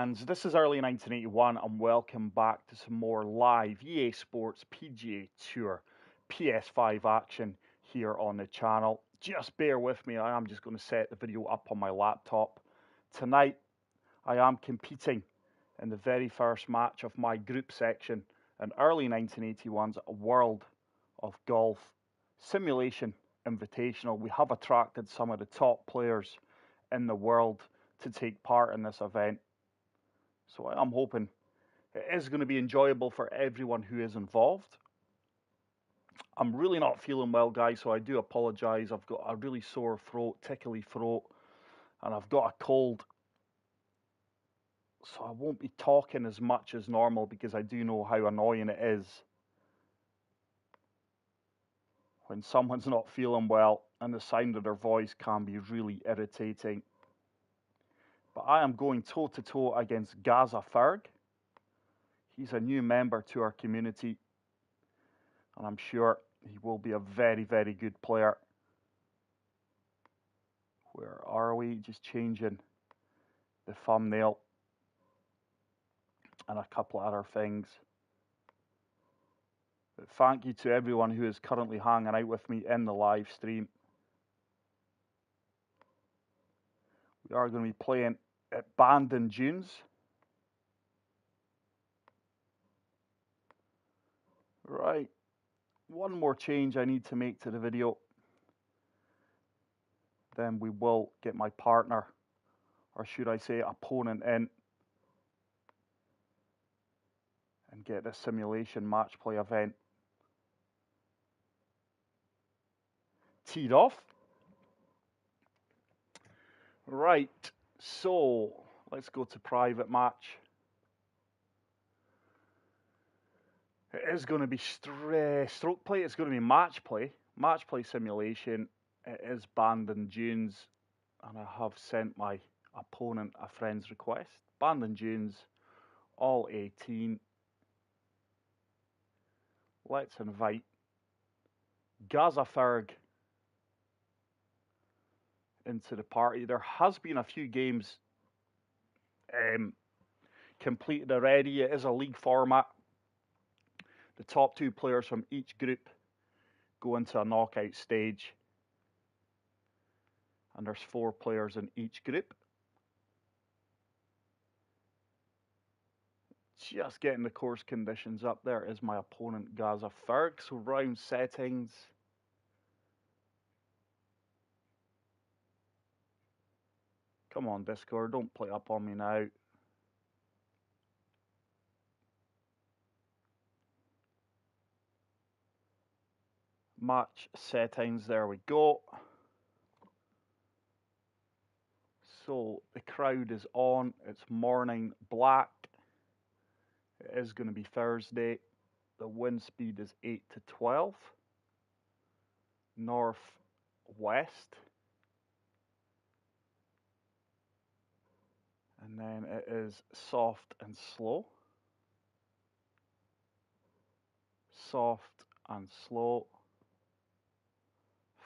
fans, this is Early 1981 and welcome back to some more live EA Sports PGA Tour PS5 action here on the channel. Just bear with me, I am just going to set the video up on my laptop. Tonight I am competing in the very first match of my group section in Early 1981's World of Golf Simulation Invitational. We have attracted some of the top players in the world to take part in this event. So I'm hoping it is going to be enjoyable for everyone who is involved. I'm really not feeling well, guys, so I do apologise. I've got a really sore throat, tickly throat, and I've got a cold. So I won't be talking as much as normal because I do know how annoying it is when someone's not feeling well and the sound of their voice can be really irritating. But I am going toe-to-toe against GazzaFerg. He's a new member to our community, and I'm sure he will be a very, very good player. Where are we? Just changing the thumbnail and a couple of other things. But thank you to everyone who is currently hanging out with me in the live stream. We are going to be playing at Bandon Dunes. Right, one more change I need to make to the video. Then we will get my partner, or should I say opponent, in and get the simulation match play event teed off. Right, so let's go to private match. It is going to be stroke play, it's going to be match play simulation. It is Bandon Dunes, and I have sent my opponent a friend's request. Bandon Dunes, all 18. Let's invite GazzaFerg into the party. There has been a few games completed already. It is a league format. The top 2 players from each group go into a knockout stage, and there's 4 players in each group. Just getting the course conditions up. There is my opponent GazzaFerg. So round settings. Come on, Discord, don't play up on me now. Match settings, there we go. So the crowd is on. It's morning black. It is going to be Thursday. The wind speed is 8 to 12. Northwest. And then it is soft and slow. Soft and slow.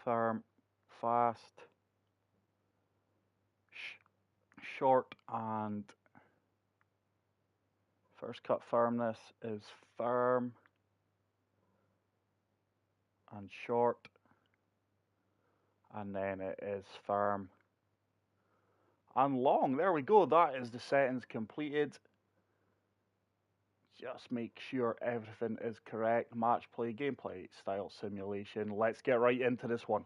Firm, fast. Short and first cut firmness is firm and short, and then it is firm and long. There we go, that is the settings completed. Just make sure everything is correct. Match play, gameplay, style simulation. Let's get right into this one.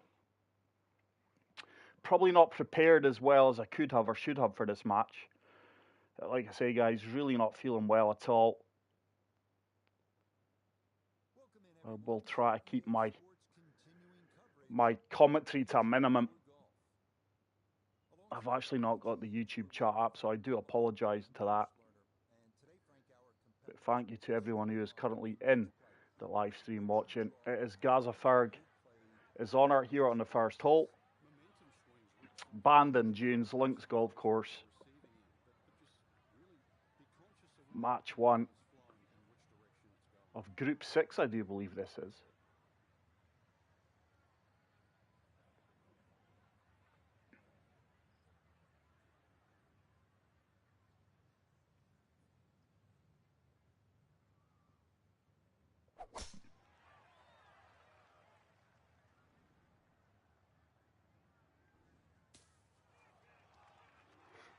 Probably not prepared as well as I could have or should have for this match. Like I say, guys, really not feeling well at all. I will try to keep my commentary to a minimum. I've actually not got the YouTube chat up, so I do apologise to that. But thank you to everyone who is currently in the live stream watching. It is GazzaFerg is on her here on the first hole. Bandon Dunes Links Golf Course. Match 1 of Group 6, I do believe this is.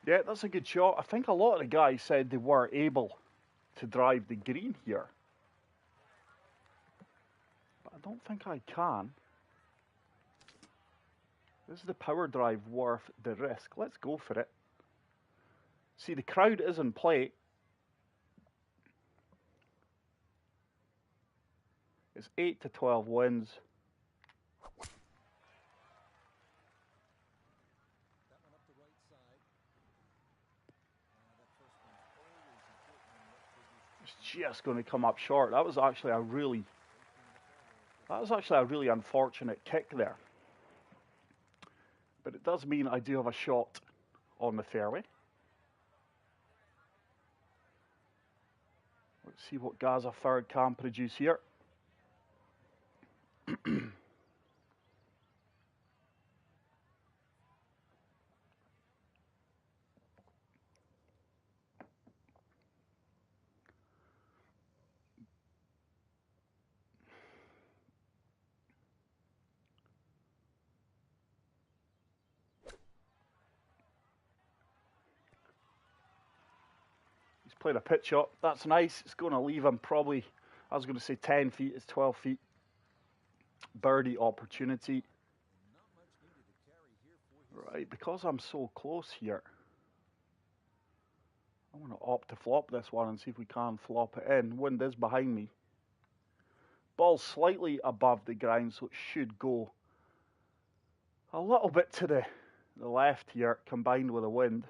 Yeah, that's a good shot. I think a lot of the guys said they were able to drive the green here. But I don't think I can. Is the power drive worth the risk? Let's go for it. See, the crowd is in play. It's 8 to 12 wins. It's just going to come up short. That was actually a really unfortunate kick there. But it does mean I do have a shot on the fairway. Let's see what GazzaFerg can produce here. He's played a pitch shot. That's nice. It's going to leave him probably, I was going to say 10 feet. It's 12 feet. Birdie opportunity. Right, because I'm so close here, I'm going to opt to flop this one and see if we can flop it in. Wind is behind me. Ball slightly above the ground, so it should go a little bit to the left here, combined with the wind.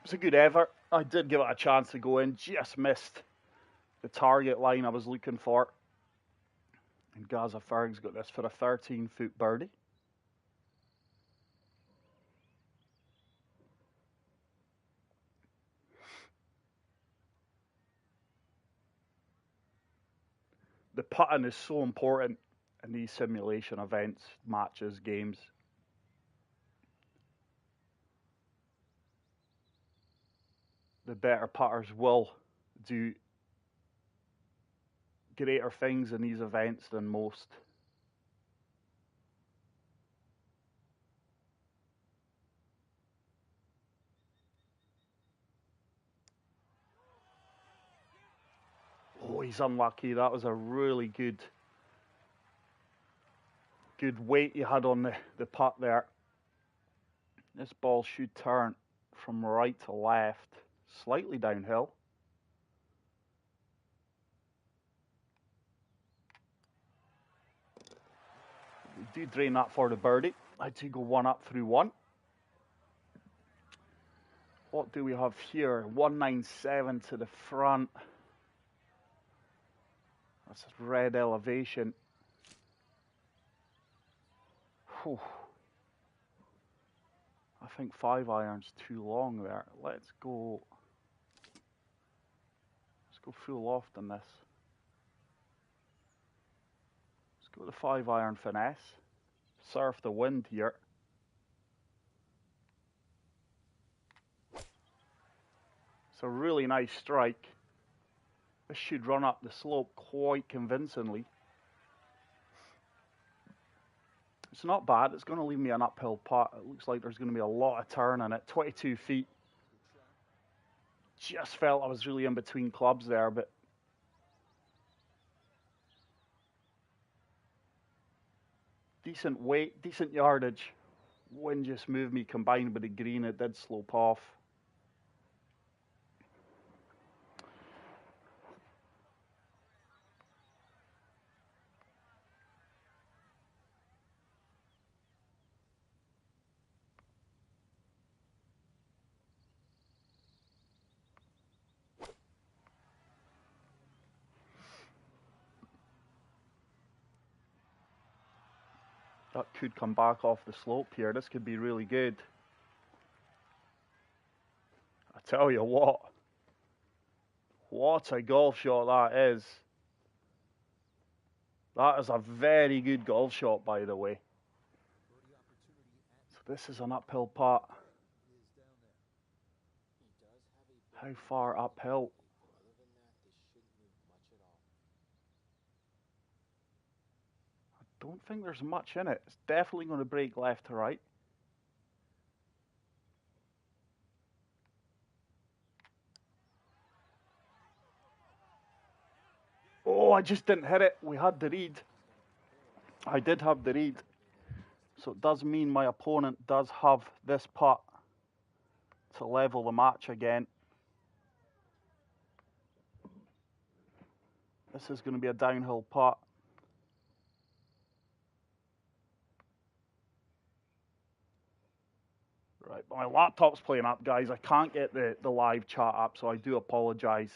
It's a good effort. I did give it a chance to go in, just missed the target line I was looking for. And GazzaFerg's got this for a 13-foot birdie. The putting is so important in these simulation events, matches, games. The better putters will do greater things in these events than most. Oh, he's unlucky. That was a really good weight he had on the putt there. This ball should turn from right to left, slightly downhill. We do drain that for the birdie. I do go one up through one. What do we have here? 197 to the front. That's red elevation. Whew. I think 5 iron's too long there. Let's go full loft on this. Let's go to 5 iron finesse. Surf the wind here. It's a really nice strike. This should run up the slope quite convincingly. It's not bad. It's going to leave me an uphill putt. It looks like there's going to be a lot of turn in it. 22 feet. Just felt I was really in between clubs there, but decent weight, decent yardage. Wind just moved me combined with the green. It did slope off. That could come back off the slope here. This could be really good. I tell you what a golf shot that is. That is a very good golf shot, by the way. So this is an uphill putt. How far uphill? I Don't think there's much in it. It's definitely going to break left to right. Oh, I just didn't hit it. We had the read. I did have the read. So it does mean my opponent does have this putt to level the match again. This is going to be a downhill putt. Right, my laptop's playing up, guys. I can't get the live chat up, so I do apologise.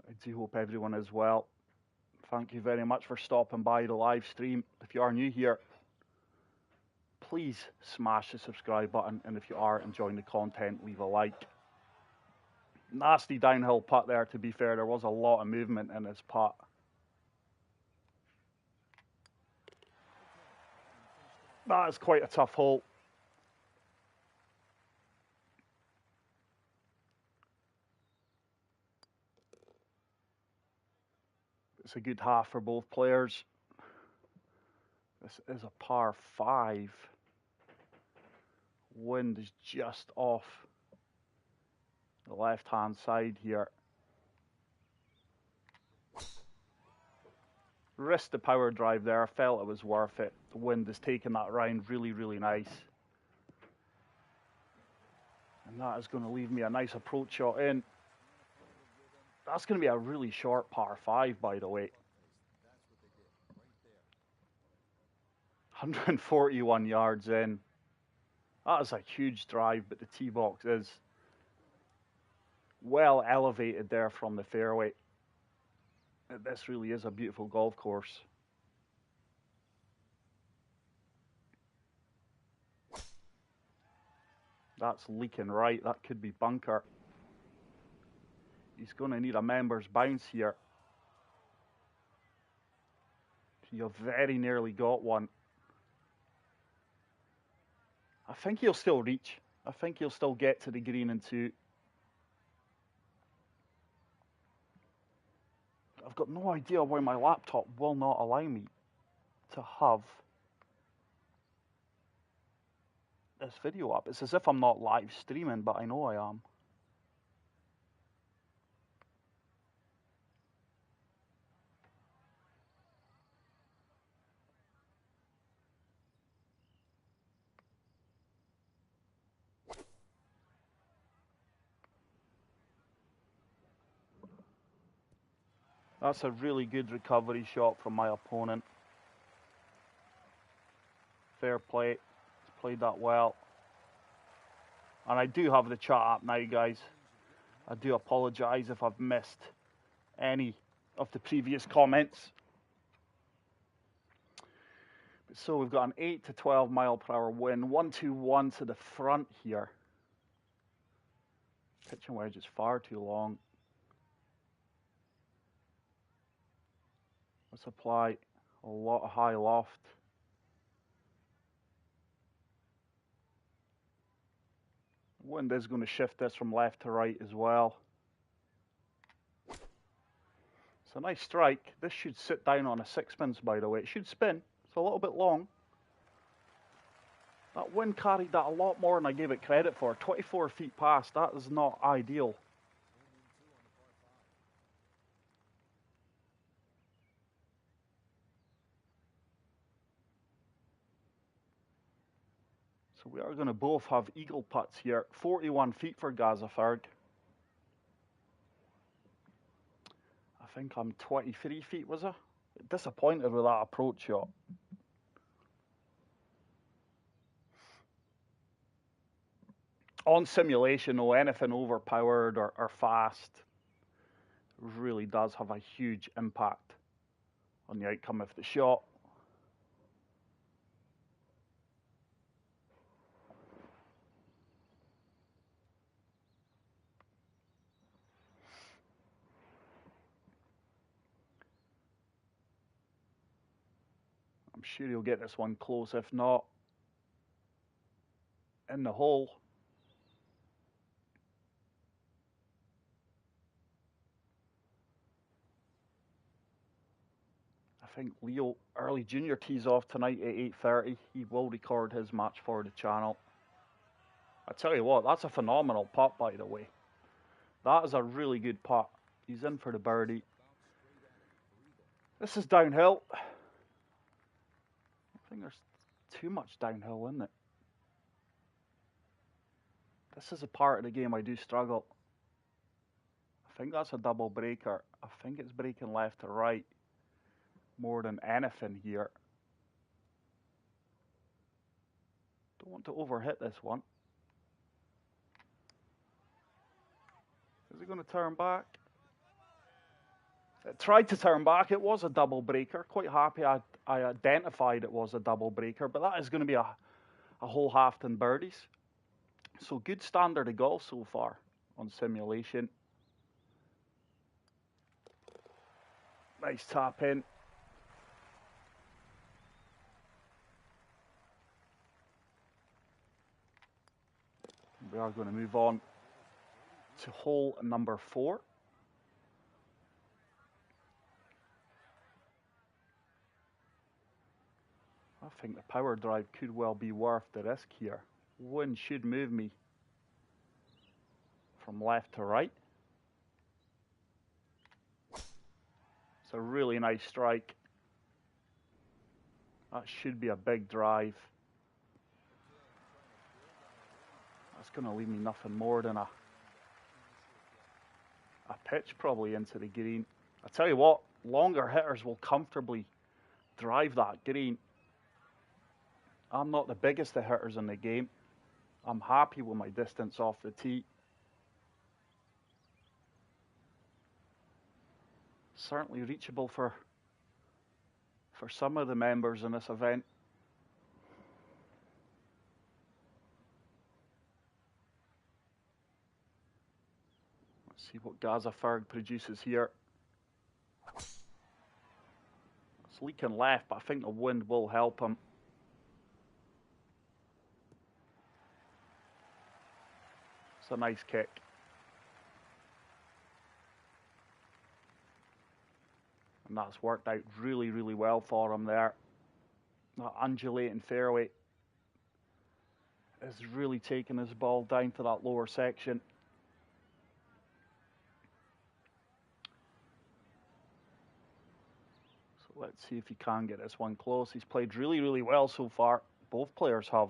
I do hope everyone is well. Thank you very much for stopping by the live stream. If you are new here, please smash the subscribe button, and if you are enjoying the content, leave a like. Nasty downhill putt there, to be fair. There was a lot of movement in this putt. That is quite a tough hole. It's a good half for both players. This is a par 5. Wind is just off the left-hand side here. Risked the power drive there. I felt it was worth it. The wind is taking that round really, really nice. And that is going to leave me a nice approach shot in. That's going to be a really short par 5, by the way. 141 yards in. That is a huge drive, but the tee box is well elevated there from the fairway. This really is a beautiful golf course. That's leaking right. That could be bunker. He's going to need a member's bounce here. You very nearly got one. I think he'll still reach. I think he'll still get to the green in 2. I've got no idea why my laptop will not allow me to have this video up. It's as if I'm not live streaming, but I know I am. That's a really good recovery shot from my opponent. Fair play. He's played that well. And I do have the chat up now, guys. I do apologise if I've missed any of the previous comments. So we've got an 8 to 12 mile per hour wind. 121 to the front here. Pitching wedge is far too long. Let's apply a lot of high loft. Wind is going to shift this from left to right as well. It's a nice strike. This should sit down on a 6-pin, by the way. It should spin. It's a little bit long. That wind carried that a lot more than I gave it credit for. 24 feet past. That is not ideal. So we are going to both have eagle putts here. 41 feet for GazzaFerg. I think I'm 23 feet, was I? Disappointed with that approach shot. On simulation, though, anything overpowered or fast really does have a huge impact on the outcome of the shot. I'm sure he'll get this one close, if not in the hole. think Leo Early Junior tees off tonight at 8:30. He will record his match for the channel. I tell you what, that's a phenomenal putt, by the way. That is a really good putt. He's in for the birdie. This is downhill. I think there's too much downhill in it. This is a part of the game I do struggle. I think that's a double breaker. I think it's breaking left to right more than anything here. Don't want to overhit this one. Is it going to turn back? It tried to turn back. It was a double breaker. Quite happy I identified it was a double breaker, but that is going to be a whole half-ton birdies. So good standard of golf so far on simulation. Nice tap in. We are going to move on to hole number 4. I think the power drive could well be worth the risk here. Wind should move me from left to right. It's a really nice strike. That should be a big drive. That's going to leave me nothing more than a pitch probably into the green. I tell you what, longer hitters will comfortably drive that green. I'm not the biggest of hitters in the game. I'm happy with my distance off the tee. Certainly reachable for some of the members in this event. Let's see what GazzaFerg produces here. It's leaking left, but I think the wind will help him. It's a nice kick. And that's worked out really, really well for him there. That undulating fairway is really taking his ball down to that lower section. So let's see if he can get this one close. He's played really, really well so far. Both players have.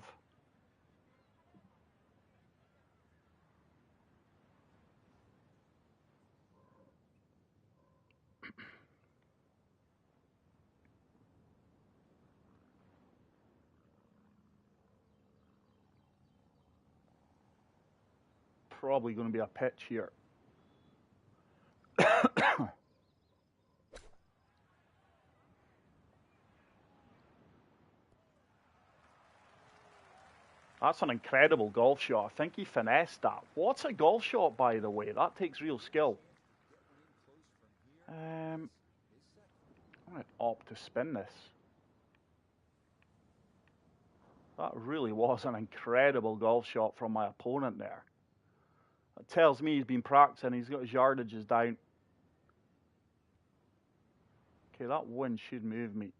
Probably going to be a pitch here. That's an incredible golf shot. I think he finessed that. What's a golf shot, by the way? That takes real skill. I'm going to opt to spin this. That really was an incredible golf shot from my opponent there. That tells me he's been practicing. He's got his yardages down. Okay, that wind should move me.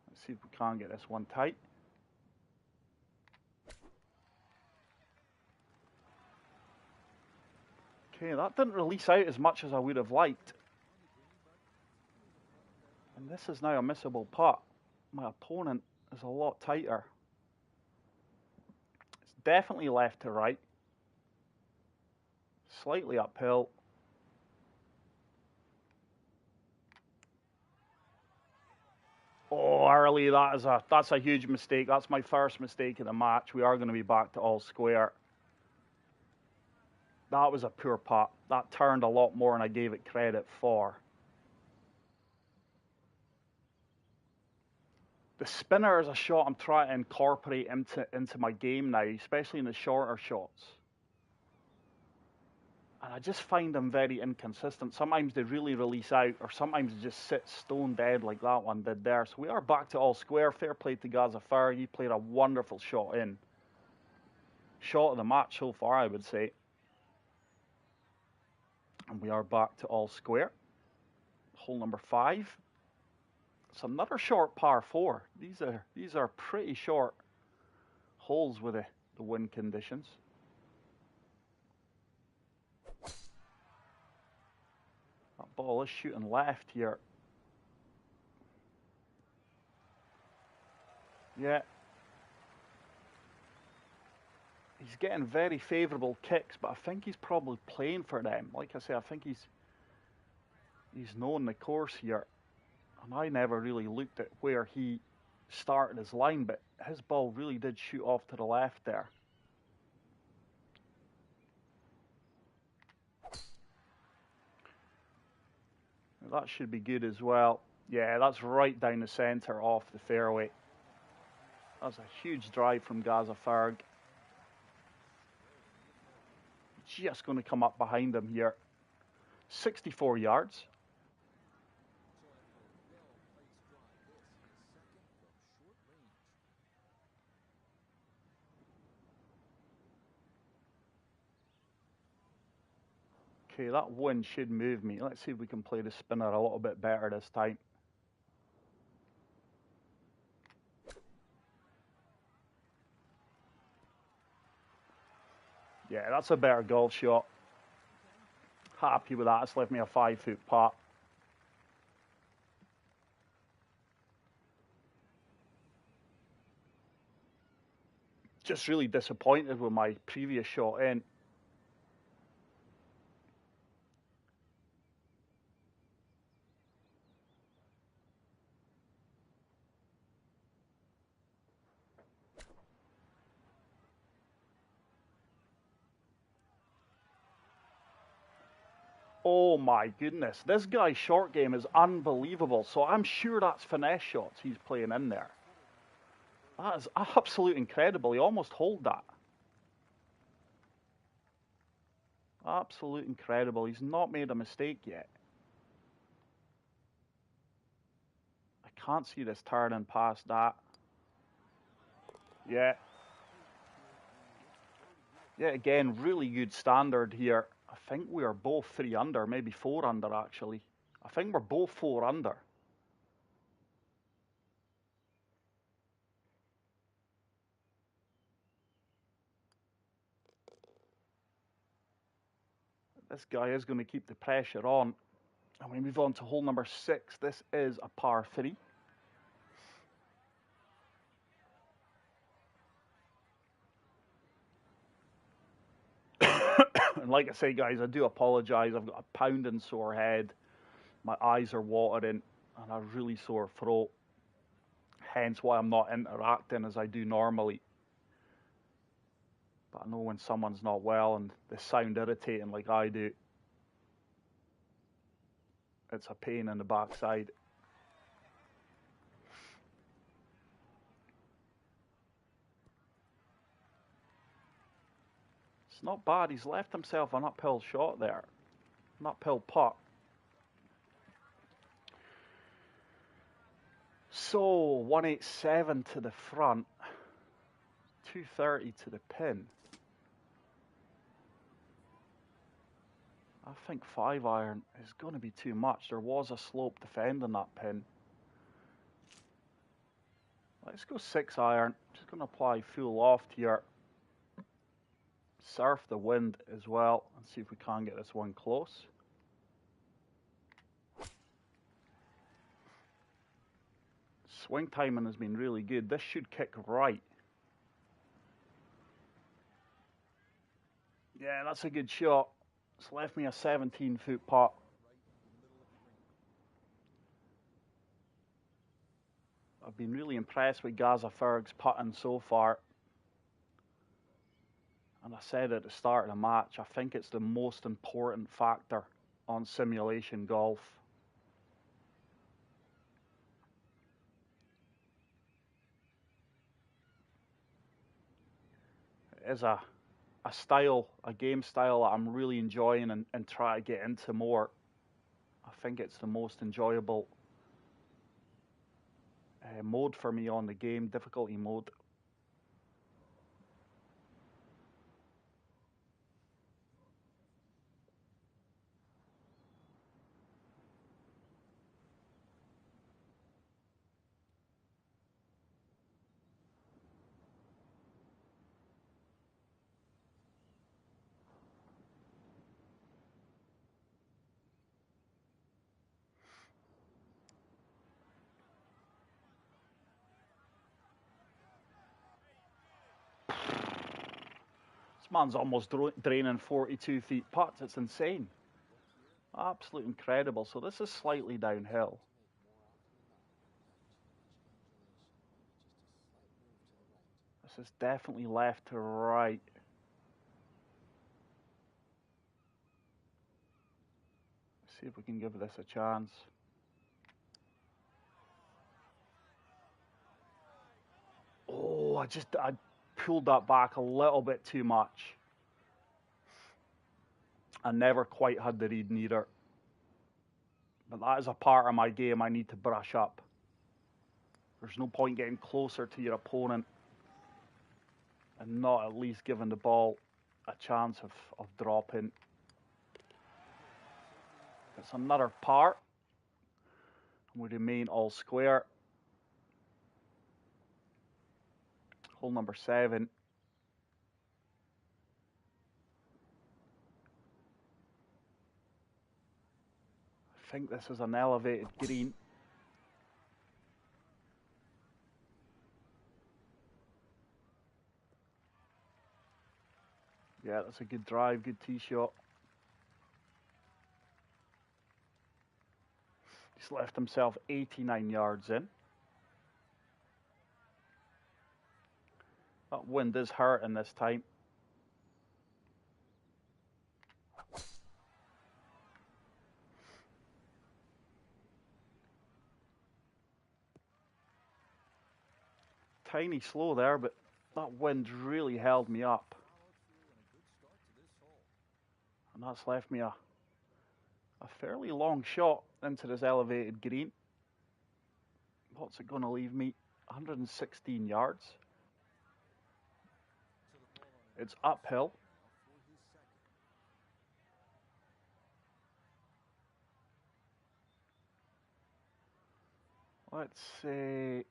Let's see if we can get this one tight. Okay, that didn't release out as much as I would have liked. And this is now a missable putt. My opponent is a lot tighter. It's definitely left to right. Slightly uphill. Oh, early, that's a huge mistake. That's my first mistake of the match. We are going to be back to all square. That was a poor putt. That turned a lot more than I gave it credit for. The spinner is a shot I'm trying to incorporate into my game now, especially in the shorter shots. And I just find them very inconsistent. Sometimes they really release out, or sometimes they just sit stone dead like that one did there. So we are back to all square. Fair play to GazzaFerg. He played a wonderful shot in. Shot of the match so far, I would say. And we are back to all square. hole number 5. It's another short par 4. These are pretty short holes with the wind conditions. That ball is shooting left here. Yeah. He's getting very favourable kicks, but I think he's probably playing for them. Like I say, I think he's known the course here. And I never really looked at where he started his line, but his ball really did shoot off to the left there. That should be good as well. Yeah, that's right down the centre off the fairway. That's a huge drive from GazzaFerg. Just going to come up behind him here. 64 yards. Okay, that wind should move me. Let's see if we can play the spinner a little bit better this time. Yeah, that's a better golf shot. Happy with that. It's left me a 5-foot putt. Just really disappointed with my previous shot in. Oh my goodness, this guy's short game is unbelievable. So I'm sure that's finesse shots he's playing in there. That is absolutely incredible. He almost holed that. Absolute incredible. He's not made a mistake yet. I can't see this turning past that. Yeah. Yeah, again, really good standard here. I think we are both 3 under, maybe 4 under actually. I think we're both 4 under. This guy is going to keep the pressure on. And we move on to hole number 6. This is a par 3. And like I say, guys, I do apologise. I've got a pounding sore head. My eyes are watering and a really sore throat. Hence why I'm not interacting as I do normally. But I know when someone's not well and they sound irritating like I do, it's a pain in the backside. It's not bad. He's left himself an uphill shot there. An uphill putt. So, 187 to the front. 230 to the pin. I think 5-iron is going to be too much. There was a slope defending that pin. Let's go 6-iron. Just going to apply full loft here. Surf the wind as well and see if we can get this one close. Swing timing has been really good. This should kick right. Yeah, that's a good shot. It's left me a 17-foot putt. I've been really impressed with GazzaFerg's putting so far. And I said at the start of the match, I think it's the most important factor on simulation golf. It is a style, a game style that I'm really enjoying and try to get into more. I think it's the most enjoyable mode for me on the game, difficulty mode. Man's almost draining 42 feet putts. It's insane. Absolutely incredible. So this is slightly downhill. This is definitely left to right. Let's see if we can give this a chance. Oh, I pulled that back a little bit too much. I never quite had the read neither. But that is a part of my game I need to brush up. There's no point getting closer to your opponent and not at least giving the ball a chance of dropping. It's another par. We remain all square. Hole number 7. I think this is an elevated green. Yeah, that's a good drive, good tee shot. He's left himself 89 yards in. That wind is hurting this time. Tiny slow there, but that wind really held me up. And that's left me a fairly long shot into this elevated green. What's it going to leave me? 116 yards. It's uphill. Let's say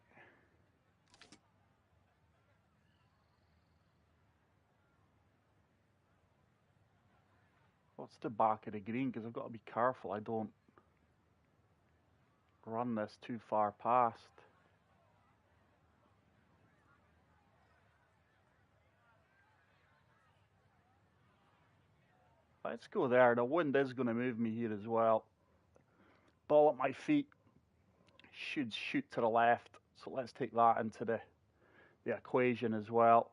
what's the back of the green, because I've got to be careful I don't run this too far past. Let's go there. The wind is going to move me here as well. Ball at my feet should shoot to the left, so let's take that into the equation as well.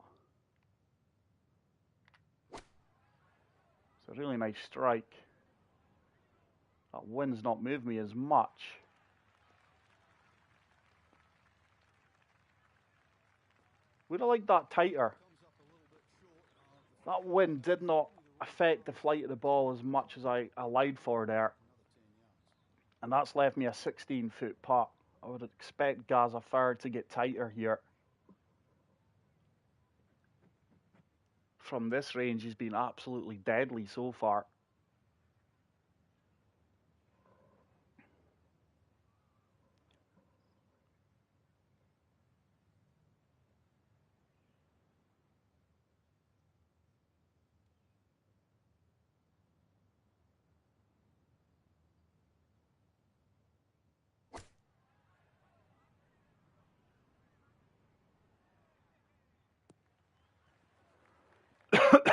It's a really nice strike. That wind's not moved me as much. Would have liked that tighter. That wind did not affect the flight of the ball as much as I allowed for there. And that's left me a 16-foot putt. I would expect GazzaFerg to get tighter here. From this range, he's been absolutely deadly so far.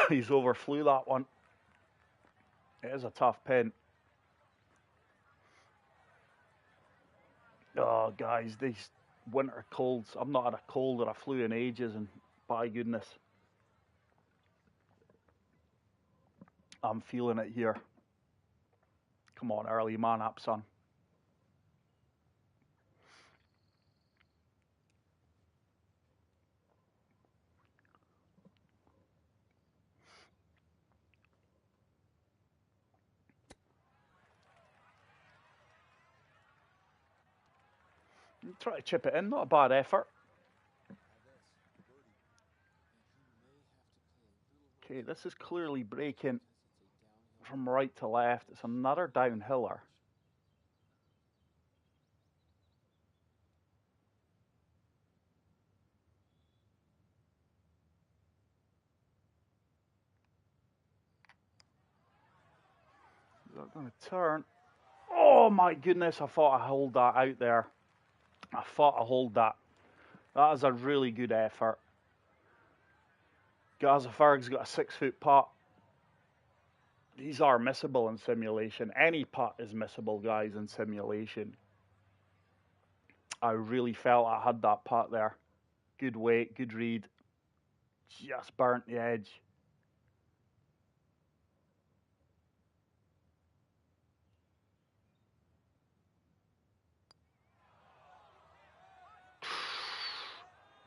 He's overflew that one. It is a tough pin. Oh, guys, these winter colds. I've not had a cold or a flu in ages, and by goodness, I'm feeling it here. Come on, early man up, son. Try to chip it in, not a bad effort. Okay, this is clearly breaking from right to left. It's another downhiller. Is that going to turn? Oh my goodness, I thought I hold that out there. I thought I hold that. That is a really good effort. GazzaFerg's got a 6-foot putt. These are missable in simulation. Any putt is missable, guys, in simulation. I really felt I had that putt there. Good weight, good read. Just burnt the edge.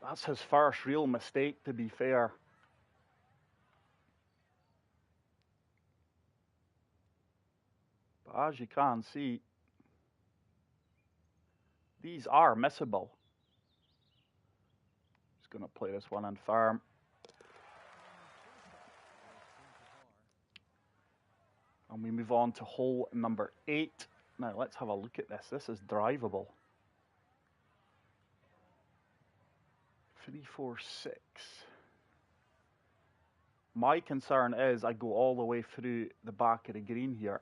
That's his first real mistake, to be fair. But as you can see, these are missable. Just going to play this one in firm. And we move on to hole number 8. Now let's have a look at this. This is drivable. 3, 4, 6. My concern is I go all the way through the back of the green here.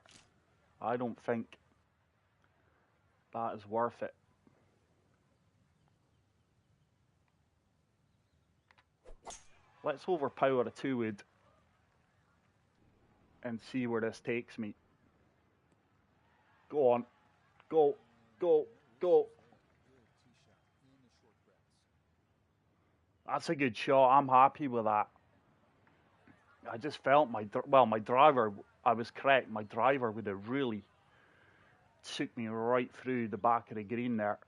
I don't think that is worth it. Let's overpower a 2-wood and see where this takes me. Go on. Go, go, go. That's a good shot. I'm happy with that. I just felt my driver, I was correct. My driver would have really took me right through the back of the green there.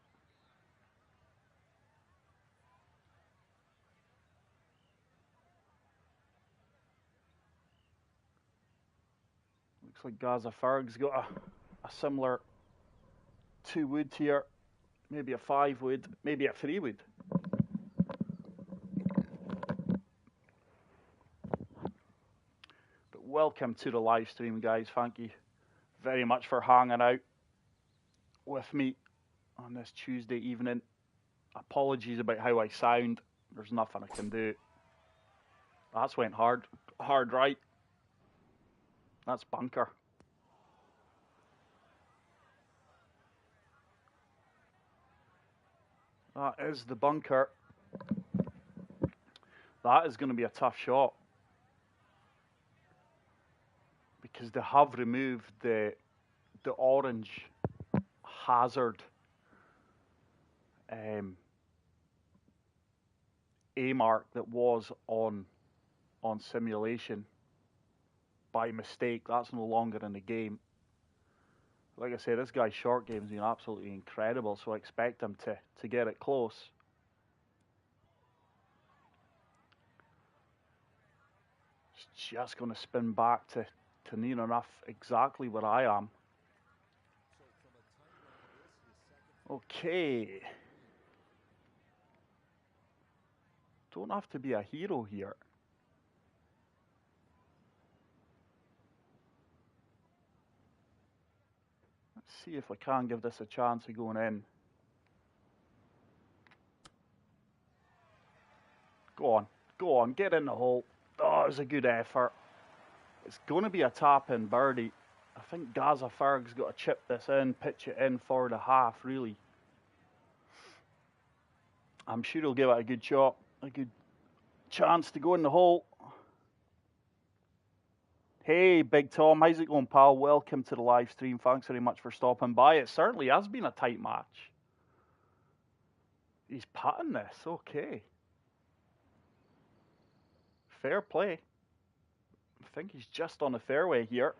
Looks like GazzaFerg's got a similar 2-wood here. Maybe a 5-wood, maybe a 3-wood. But welcome to the live stream, guys. Thank you very much for hanging out with me on this Tuesday evening. Apologies about how I sound. There's nothing I can do. That's went hard right. That's bunker. That is the bunker. That is going to be a tough shot, because they have removed the orange hazard A mark that was on simulation by mistake. That's no longer in the game. Like I say, this guy's short game's been absolutely incredible, so I expect him to get it close. It's just going to spin back to near enough exactly where I am. Okay. Don't have to be a hero here. Let's see if I can give this a chance of going in. Go on, get in the hole. Oh, it was a good effort. It's going to be a tap-in birdie. I think GazzaFerg's got to chip this in, pitch it in for the half, really. I'm sure he'll give it a good shot, a good chance to go in the hole. Hey, Big Tom, how's it going, pal? Welcome to the live stream. Thanks very much for stopping by. It certainly has been a tight match. He's putting this, okay. Fair play. I think he's just on the fairway here.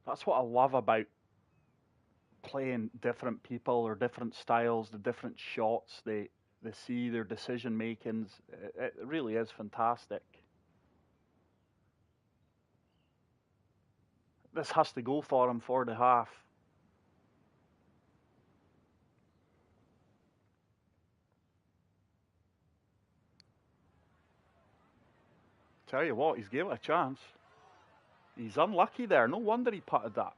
That's what I love about playing different people or different styles, the different shots they see, their decision makings. It really is fantastic. This has to go for him for the half. Tell you what, he's gave it a chance. He's unlucky there. No wonder he putted that.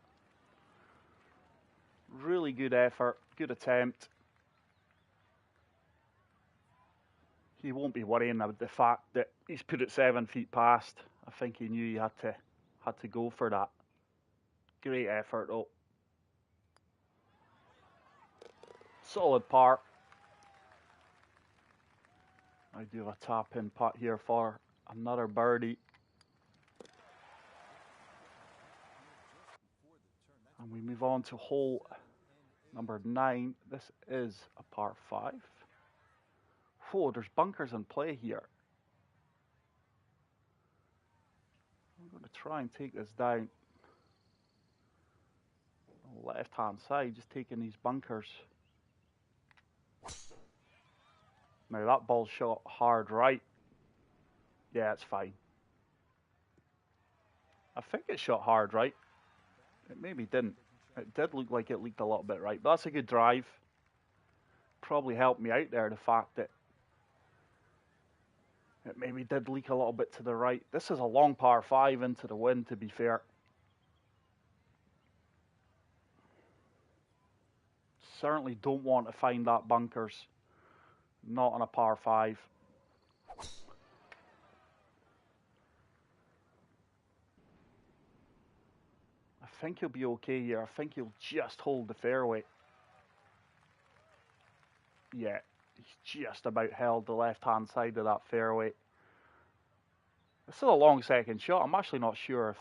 Really good effort, good attempt. He won't be worrying about the fact that he's put it 7 feet past. I think he knew he had to go for that. Great effort though. Solid par. I do have a tap-in putt here for another birdie. And we move on to hole number 9. This is a par 5. Oh, there's bunkers in play here. I'm going to try and take this down on the left-hand side, just taking these bunkers. Now that ball shot hard right. Yeah, it's fine. I think it shot hard right. It maybe didn't. It did look like it leaked a little bit right. But that's a good drive. Probably helped me out there, the fact that it maybe did leak a little bit to the right. This is a long par 5 into the wind, to be fair. Certainly don't want to find that bunkers. Not on a par 5. I think he'll be okay here. I think he'll just hold the fairway. Yeah, he's just about held the left-hand side of that fairway. This is a long second shot. I'm actually not sure if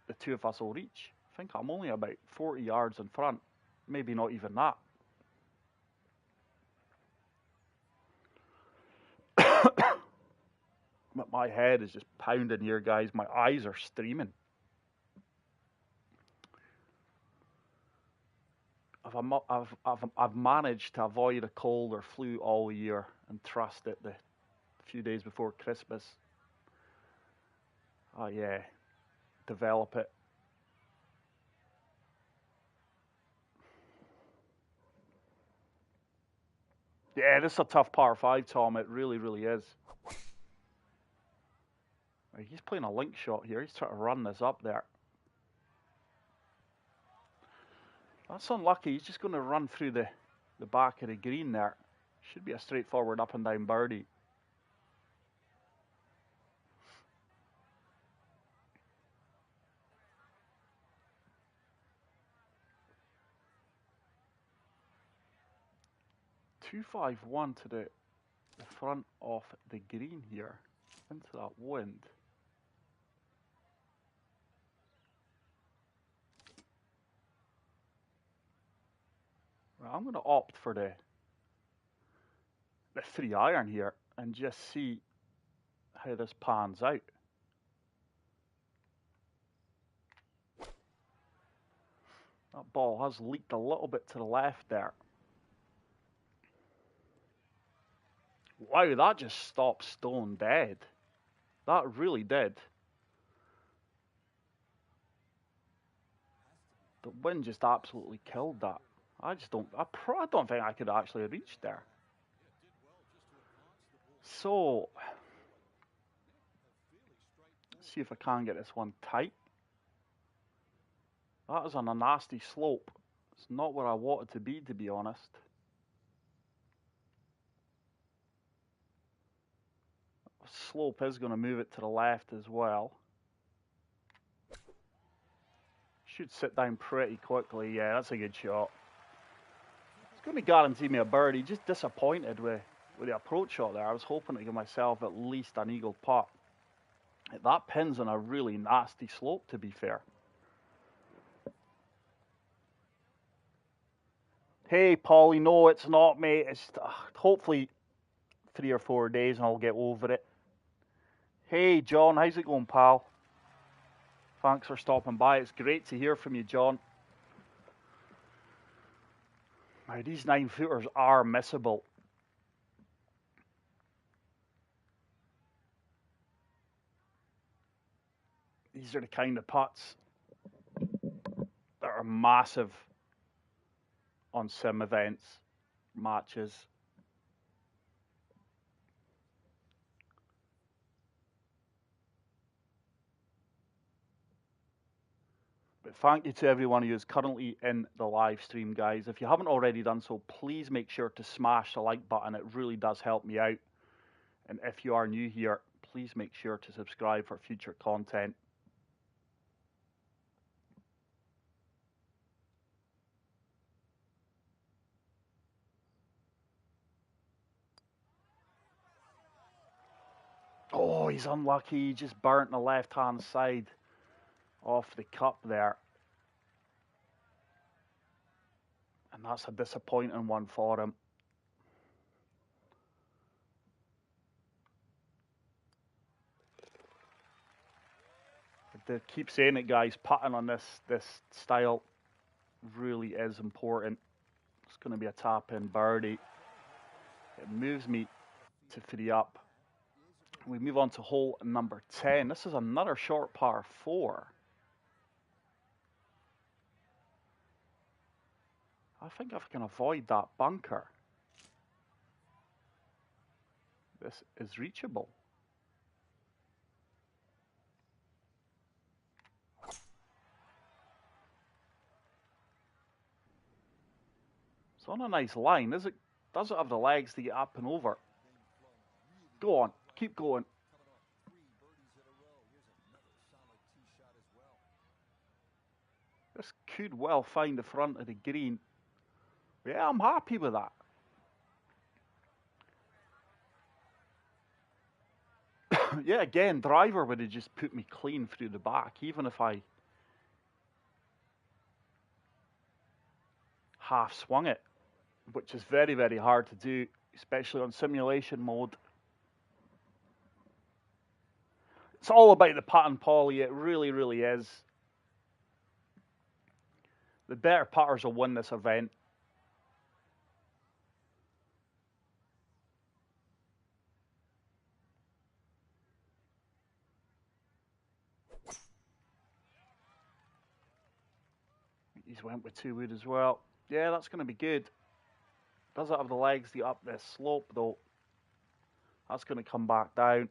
the two of us will reach. I think I'm only about 40 yards in front. Maybe not even that. But my head is just pounding here, guys. My eyes are streaming. I've managed to avoid a cold or flu all year and trust it the few days before Christmas. Oh yeah, develop it. Yeah, this is a tough par 5, Tom. It really, really is. He's playing a link shot here. He's trying to run this up there. That's unlucky. He's just going to run through the back of the green there. Should be a straightforward up and down birdie. .251 to the front of the green here, into that wind. Well, I'm going to opt for the 3-iron here and just see how this pans out. That ball has leaked a little bit to the left there. Wow, that just stopped stone dead. That really did. The wind just absolutely killed that. I don't think I could actually reach there. So, let's see if I can get this one tight. That is on a nasty slope. It's not where I want it to be honest. Slope is going to move it to the left as well. Should sit down pretty quickly. Yeah, that's a good shot. It's going to guarantee me a birdie. Just disappointed with the approach shot there. I was hoping to give myself at least an eagle putt. That pin's on a really nasty slope, to be fair. Hey, Paulie, no, it's not, mate. It's hopefully 3 or 4 days and I'll get over it. Hey, John, how's it going, pal? Thanks for stopping by. It's great to hear from you, John. Now, these 9-footers are missable. These are the kind of putts that are massive on sim events, matches. But thank you to everyone who is currently in the live stream, guys. If you haven't already done so, please make sure to smash the like button. It really does help me out. And if you are new here, please make sure to subscribe for future content. Oh, he's unlucky. He just burnt the left-hand side off the cup there. And that's a disappointing one for him. But keep saying it, guys. Putting on this style really is important. It's going to be a tap-in birdie. It moves me to 3 up. We move on to hole number 10. This is another short par 4. I think if I can avoid that bunker, this is reachable. It's on a nice line. Does it have the legs to get up and over? Go on, keep going. This could well find the front of the green. Yeah, I'm happy with that. Yeah, again, driver would have just put me clean through the back, even if I half swung it, which is very, very hard to do, especially on simulation mode. It's all about the putt and Paulie. It really, really is. The better putters will win this event. He's went with 2 wood as well. Yeah, that's going to be good. Does it have the legs to get up this slope, though? That's going to come back down.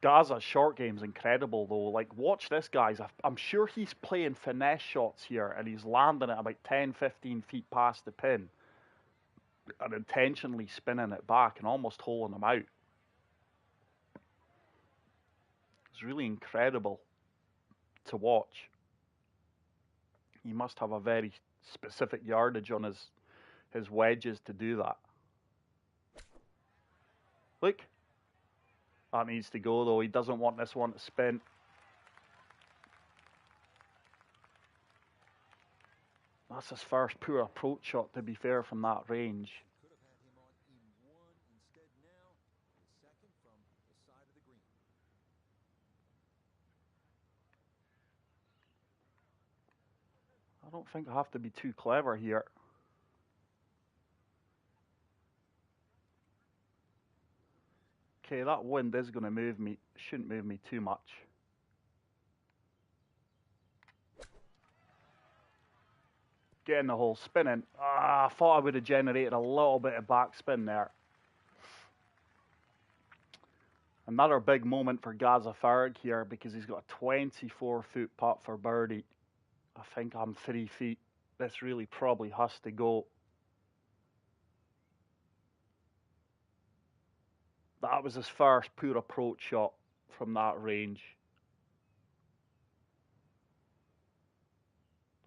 Gazza's short game's incredible, though. Like, watch this, guys. I'm sure he's playing finesse shots here, and he's landing it about 10, 15 feet past the pin and intentionally spinning it back and almost holing them out. It's really incredible to watch. He must have a very specific yardage on his wedges to do that. Look. That needs to go, though. He doesn't want this one to spin. That's his first poor approach shot, to be fair, from that range. I don't think I have to be too clever here. Okay, that wind is going to move me. Shouldn't move me too much. Getting the hole spinning. I thought I would have generated a little bit of backspin there. Another big moment for GazzaFerg here because he's got a 24-foot putt for birdie. I think I'm 3 feet. This really probably has to go. That was his first poor approach shot from that range.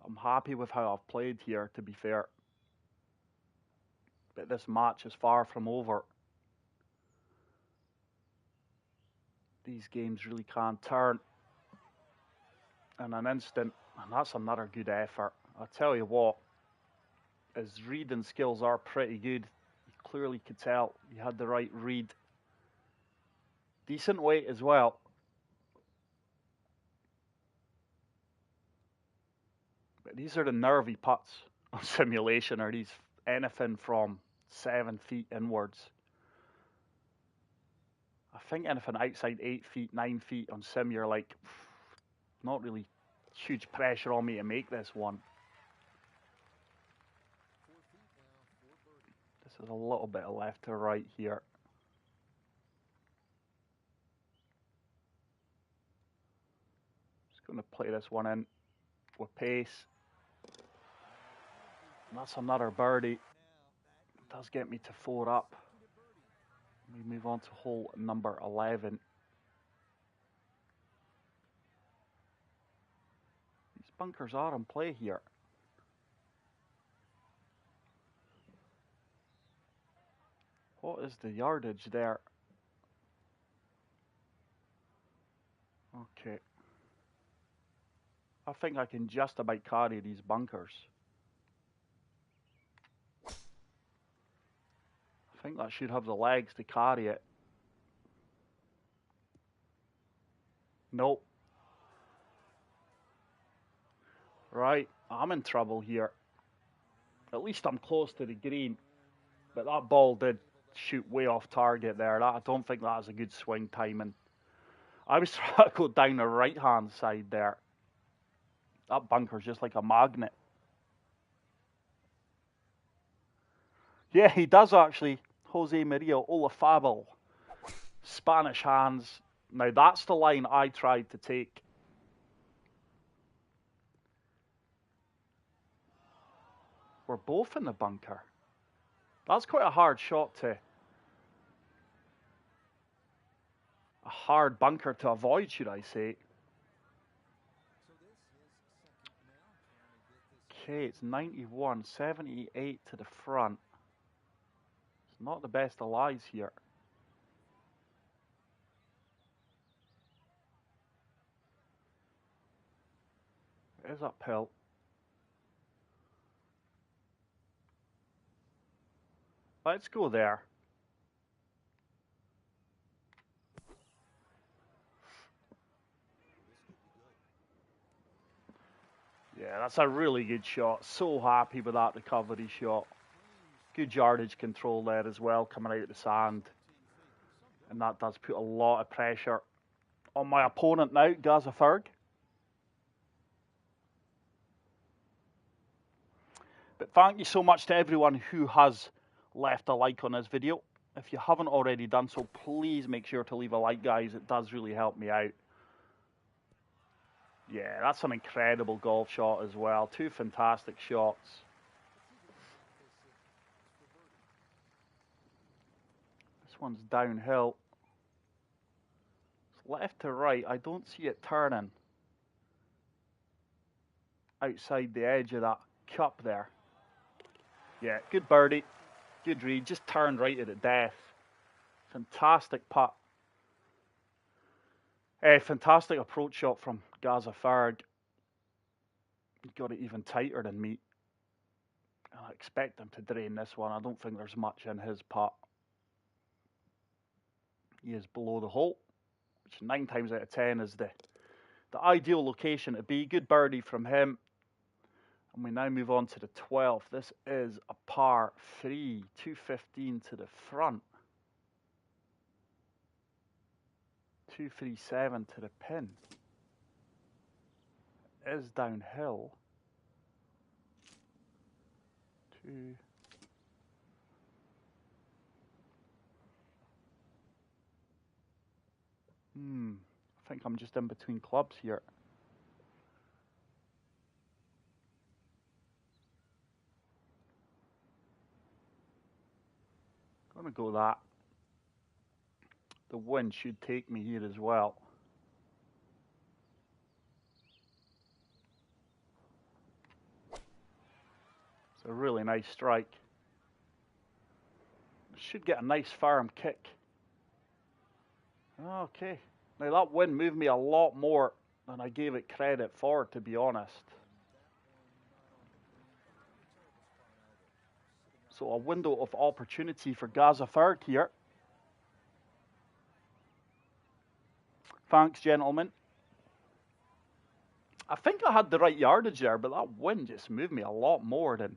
I'm happy with how I've played here, to be fair. But this match is far from over. These games really can turn in an instant, and that's another good effort. I tell you what, his reading skills are pretty good. You clearly could tell he had the right read. Decent weight as well. But these are the nervy putts on simulation, or these anything from 7 feet inwards. I think anything outside 8 feet, 9 feet on sim, you're like, not really huge pressure on me to make this one. This is a little bit of left to right here. Just going to play this one in with pace. That's another birdie. It does get me to 4 up. We move on to hole number 11. These bunkers are in play here. What is the yardage there? Okay. I think I can just about carry these bunkers. I think that should have the legs to carry it. Nope. Right, I'm in trouble here. At least I'm close to the green. But that ball did shoot way off target there. I don't think that was a good swing timing. I was trying to go down the right-hand side there. That bunker's just like a magnet. Yeah, he does actually. Jose Maria Olafabel. Spanish hands. Now that's the line I tried to take. We're both in the bunker. That's quite a hard shot to... A hard bunker to avoid, should I say. Okay, it's 91, 78 to the front. It's not the best of lies here. It is uphill. Let's go there. Yeah, that's a really good shot. So happy with that recovery shot. Good yardage control there as well, coming out of the sand. And that does put a lot of pressure on my opponent now, GazzaFerg. But thank you so much to everyone who has left a like on this video. If you haven't already done so, please make sure to leave a like, guys. It does really help me out. Yeah, that's an incredible golf shot as well. Two fantastic shots. This one's downhill. It's left to right. I don't see it turning outside the edge of that cup there. Yeah, good birdie. Good read. Just turned right at the death. Fantastic putt. Fantastic approach shot from GazzaFerg. He got it even tighter than me. And I expect him to drain this one. I don't think there's much in his putt. He is below the hole, which 9 times out of 10 is the ideal location to be. Good birdie from him. And we now move on to the 12th. This is a par 3, 215 to the front. 237 to the pin. It is downhill. I think I'm just in between clubs here. Gonna go that. The wind should take me here as well. It's a really nice strike. Should get a nice firm kick. Okay. Now that wind moved me a lot more than I gave it credit for, to be honest. So a window of opportunity for GazzaFerg here. Thanks, gentlemen. I think I had the right yardage there, but that wind just moved me a lot more than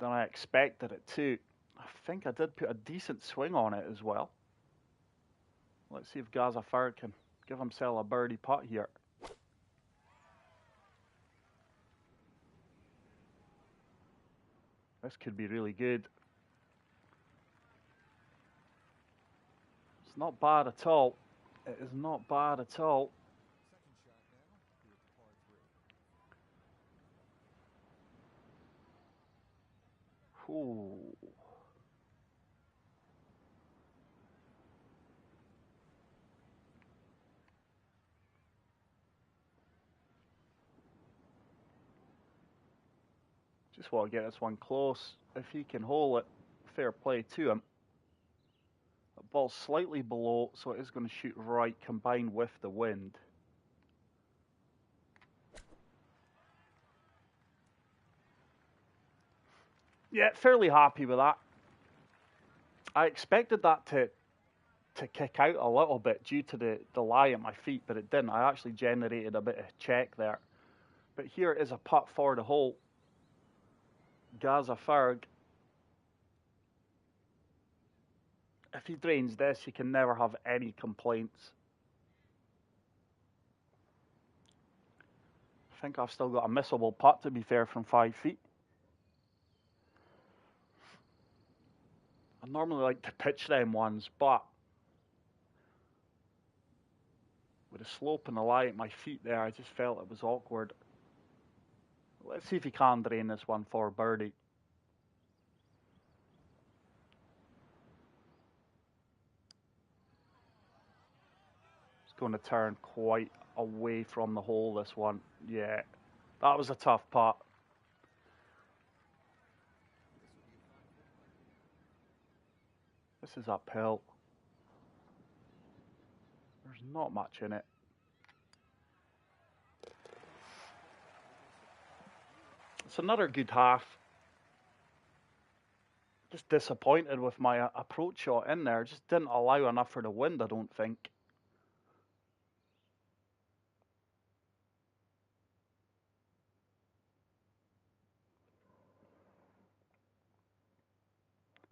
I expected it to. I think I did put a decent swing on it as well. Let's see if GazzaFerg can give himself a birdie putt here. This could be really good. It's not bad at all. It is not bad at all. Ooh. Just want to get this one close. If he can hold it, fair play to him. The ball's slightly below, so it is going to shoot right, combined with the wind. Yeah, fairly happy with that. I expected that to kick out a little bit due to the lie at my feet, but it didn't. I actually generated a bit of check there. But here is a putt for the hole. GazzaFerg. If he drains this, he can never have any complaints. I think I've still got a missable putt, to be fair, from 5 feet. I normally like to pitch them ones, but with the slope and the lie at my feet there, I just felt it was awkward. Let's see if he can drain this one for birdie. It's going to turn quite away from the hole, this one. Yeah, that was a tough putt. This is uphill. There's not much in it. It's another good half. Just disappointed with my approach shot in there. Just didn't allow enough for the wind, I don't think.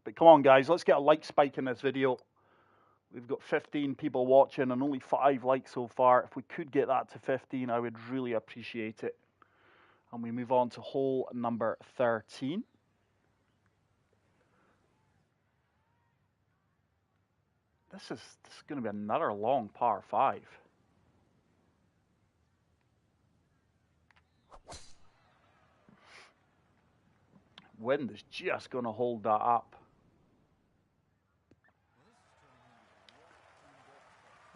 But come on, guys, let's get a like spike in this video. We've got 15 people watching and only 5 likes so far. If we could get that to 15, I would really appreciate it. And we move on to hole number 13. This is going to be another long par 5. Wind is just going to hold that up.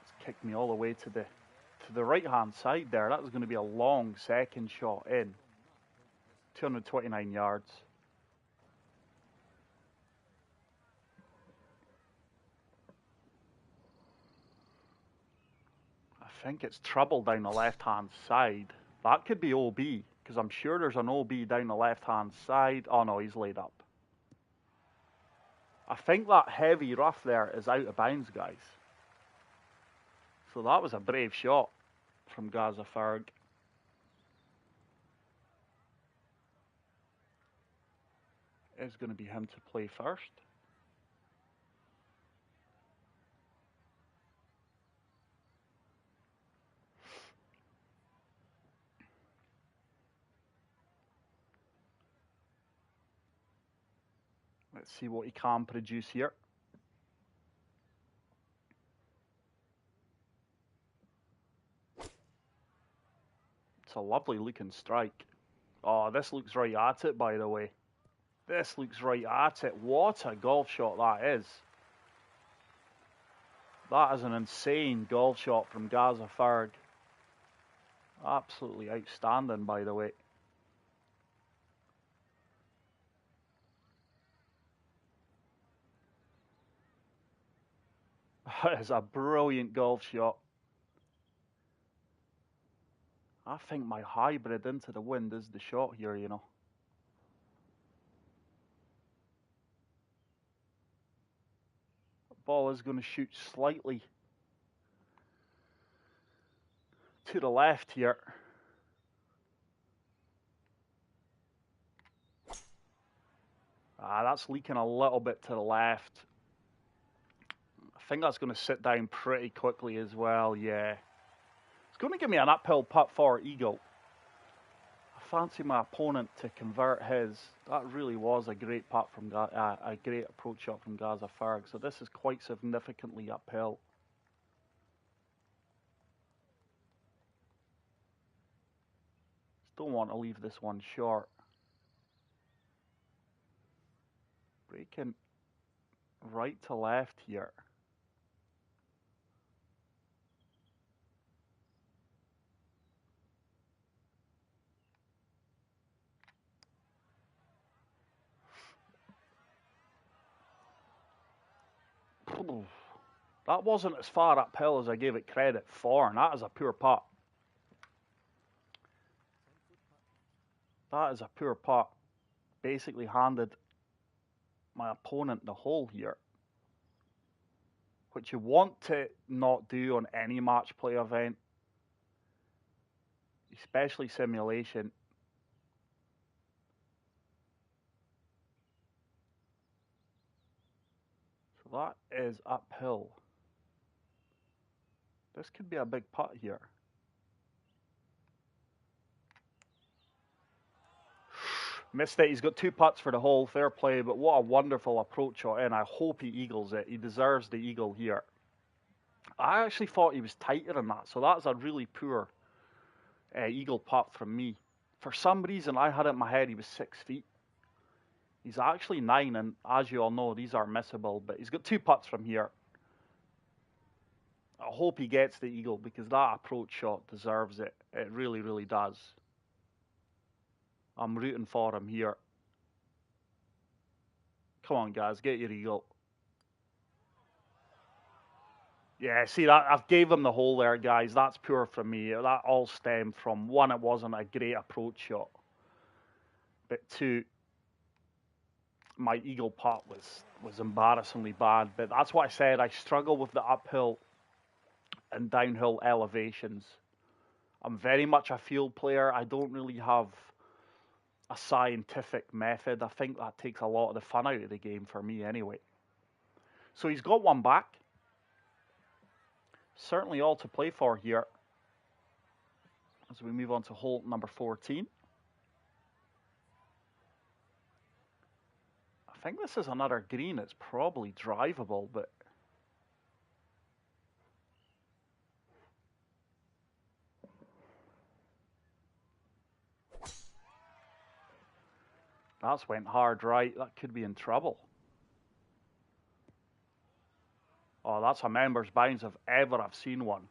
It's kicked me all the way to the right-hand side there. That was going to be a long second shot in. 229 yards. I think it's trouble down the left-hand side. That could be OB, because I'm sure there's an OB down the left-hand side. Oh no, he's laid up. I think that heavy rough there is out of bounds, guys. So that was a brave shot from GazzaFerg. It's going to be him to play first. Let's see what he can produce here. It's a lovely looking strike. Oh, this looks right at it, by the way. This looks right at it. What a golf shot that is. That is an insane golf shot from GazzaFerg. Absolutely outstanding, by the way. That is a brilliant golf shot. I think my hybrid into the wind is the shot here, you know. The ball is going to shoot slightly to the left here. That's leaking a little bit to the left. I think that's going to sit down pretty quickly as well, yeah. It's going to give me an uphill putt for eagle. I fancy my opponent to convert his. That really was a great putt from a great approach shot from GazzaFerg. So this is quite significantly uphill. Just don't want to leave this one short. taking right to left here. That wasn't as far uphill as I gave it credit for, and that is a poor putt. That is a poor putt. Basically handed my opponent the hole here, which you want to not do on any match play event, especially simulation. So that is uphill. This could be a big putt here. Missed it. He's got 2 putts for the hole. Fair play, but what a wonderful approach shot, and I hope he eagles it. He deserves the eagle here. I actually thought he was tighter than that, so that's a really poor eagle putt from me. For some reason, I had it in my head he was 6 feet. He's actually 9, and as you all know, these are missable, but he's got 2 putts from here. I hope he gets the eagle because that approach shot deserves it. It really, really does. I'm rooting for him here. Come on, guys, get your eagle. Yeah, see, that I've gave him the hole there, guys. That's poor from me. That all stemmed from, 1, it wasn't a great approach shot. But 2, my eagle putt was embarrassingly bad. But that's what I said. I struggle with the uphill and downhill elevations. I'm very much a field player. I don't really have a scientific method. I think that takes a lot of the fun out of the game for me anyway. So he's got 1 back. Certainly all to play for here as we move on to hole number 14. I think this is another green. It's probably drivable, but that's went hard right. That could be in trouble. Oh, that's a member's bounce if ever I've seen one.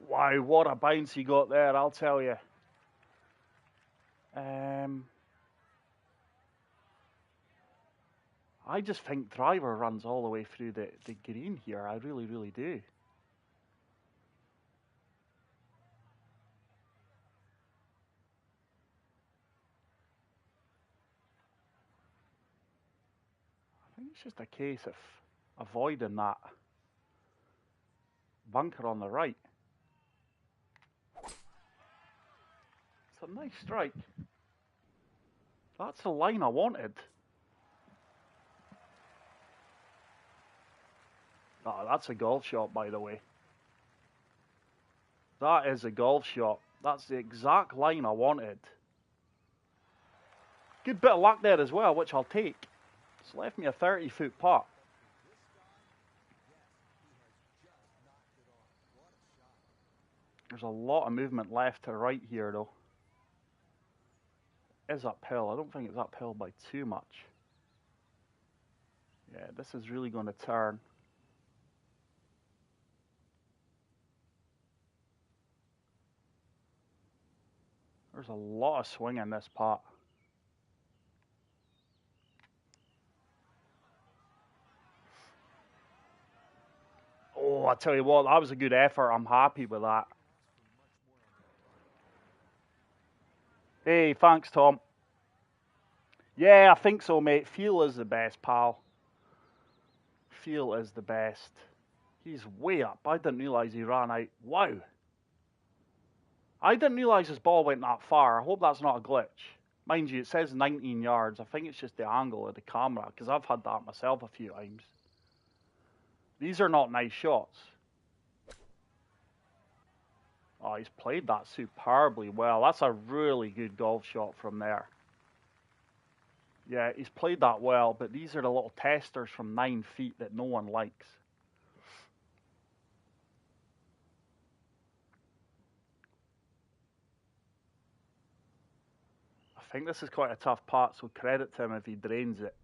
Wow, what a bounce he got there, I'll tell you. I just think driver runs all the way through the green here. I really, really do. I think it's just a case of avoiding that bunker on the right. It's a nice strike. That's the line I wanted. Oh, that's a golf shot, by the way. That is a golf shot. That's the exact line I wanted. Good bit of luck there as well, which I'll take. It's left me a 30-foot putt. There's a lot of movement left to right here, though. It is uphill. I don't think it's uphill by too much. Yeah, this is really going to turn. There's a lot of swing in this putt. Oh, I tell you what, that was a good effort. I'm happy with that. Hey, thanks, Tom. Yeah, I think so, mate. Feel is the best, pal. Feel is the best. He's way up. I didn't realise he ran out. Wow. I didn't realise his ball went that far. I hope that's not a glitch. Mind you, it says 19 yards. I think it's just the angle of the camera, because I've had that myself a few times. These are not nice shots. Oh, he's played that superbly well. That's a really good golf shot from there. Yeah, he's played that well, but these are the little testers from 9 feet that no one likes. I think this is quite a tough putt, so credit to him if he drains it.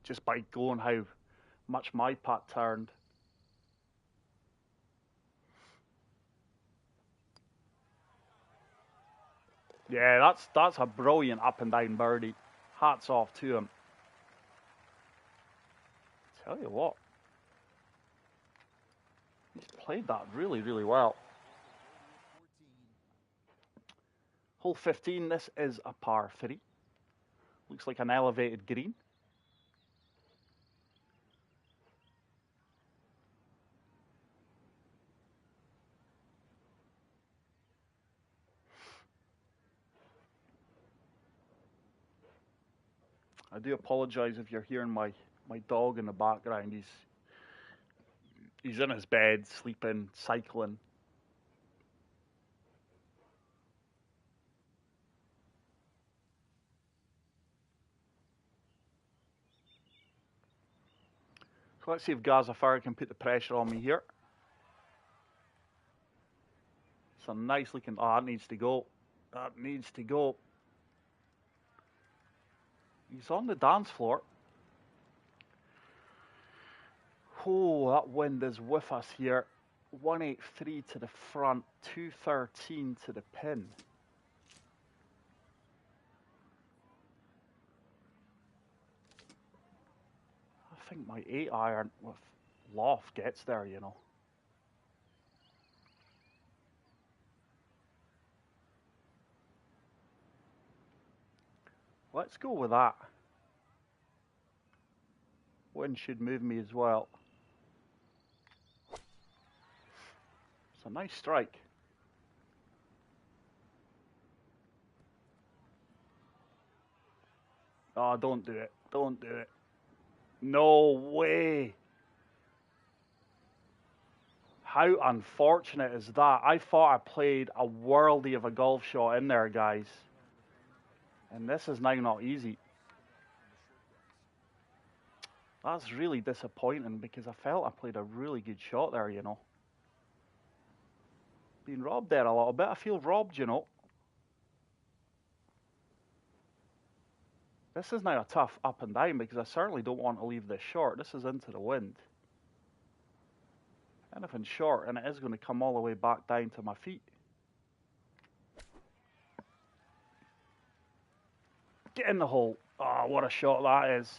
Just by going how much my putt turned. Yeah, that's a brilliant up and down birdie. Hats off to him. Tell you what, he's played that really, really well. Hole 15, this is a par 3. Looks like an elevated green. I do apologise if you're hearing my dog in the background. He's in his bed, sleeping, cycling. So let's see if GazzaFerg can put the pressure on me here. It's a nice looking... Oh, that needs to go. That needs to go. He's on the dance floor. Oh, that wind is with us here. 183 to the front, 213 to the pin. I think my 8-iron with loft gets there, you know. Let's go with that. Wind should move me as well. It's a nice strike. Oh, don't do it. Don't do it. No way. How unfortunate is that? I thought I played a worldie of a golf shot in there, guys. And this is now not easy. That's really disappointing because I felt I played a really good shot there, you know. Being robbed there a little bit. I feel robbed, you know. This is now a tough up and down because I certainly don't want to leave this short. This is into the wind. Anything short and it is going to come all the way back down to my feet. Get in the hole. Oh, what a shot that is.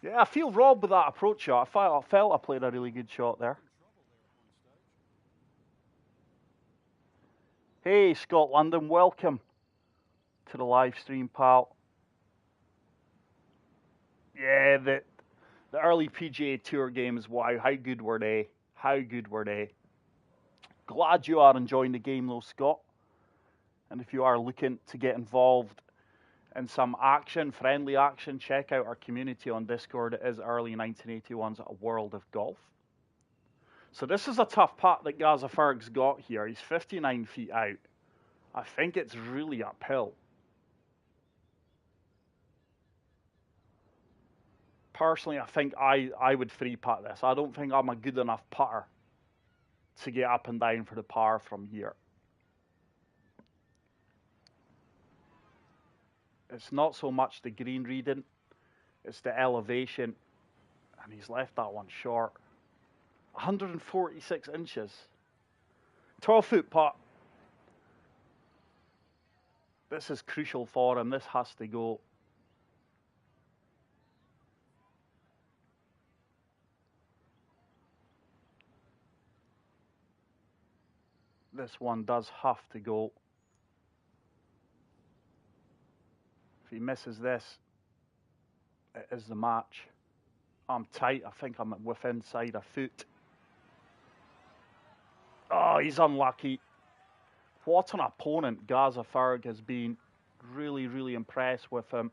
Yeah, I feel robbed with that approach shot. I felt I played a really good shot there. Hey, Scott London, welcome to the live stream, pal. Yeah, the early PGA Tour games, wow, how good were they? How good were they? Glad you are enjoying the game though, Scott. And if you are looking to get involved in some action, friendly action, check out our community on Discord. It is Early1981s, a world of golf. So this is a tough putt that GazzaFerg's got here. He's 59 feet out. I think it's really uphill. Personally, I think I would free putt this. I don't think I'm a good enough putter to get up and down for the par from here. It's not so much the green reading, it's the elevation. And he's left that one short. 146 inches. 12-foot putt. This is crucial for him. This has to go. This one does have to go. If he misses this, it is the match. I'm tight. I think I'm within inside a foot. Oh, he's unlucky. What an opponent GazzaFerg has been. Really, really impressed with him.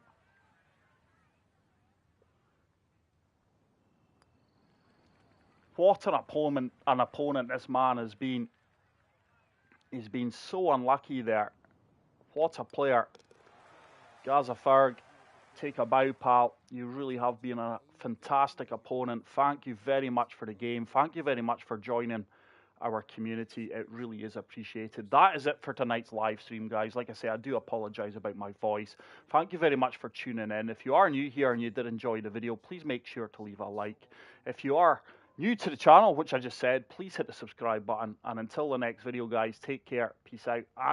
What an opponent this man has been. He's been so unlucky there. What a player. GazzaFerg, take a bow, pal. You really have been a fantastic opponent. Thank you very much for the game. Thank you very much for joining our community. It really is appreciated. That is it for tonight's live stream, guys. Like I say, I do apologize about my voice. Thank you very much for tuning in. If you are new here and you did enjoy the video, please make sure to leave a like. If you are new to the channel, which I just said, please hit the subscribe button. And until the next video, guys, take care, peace out, and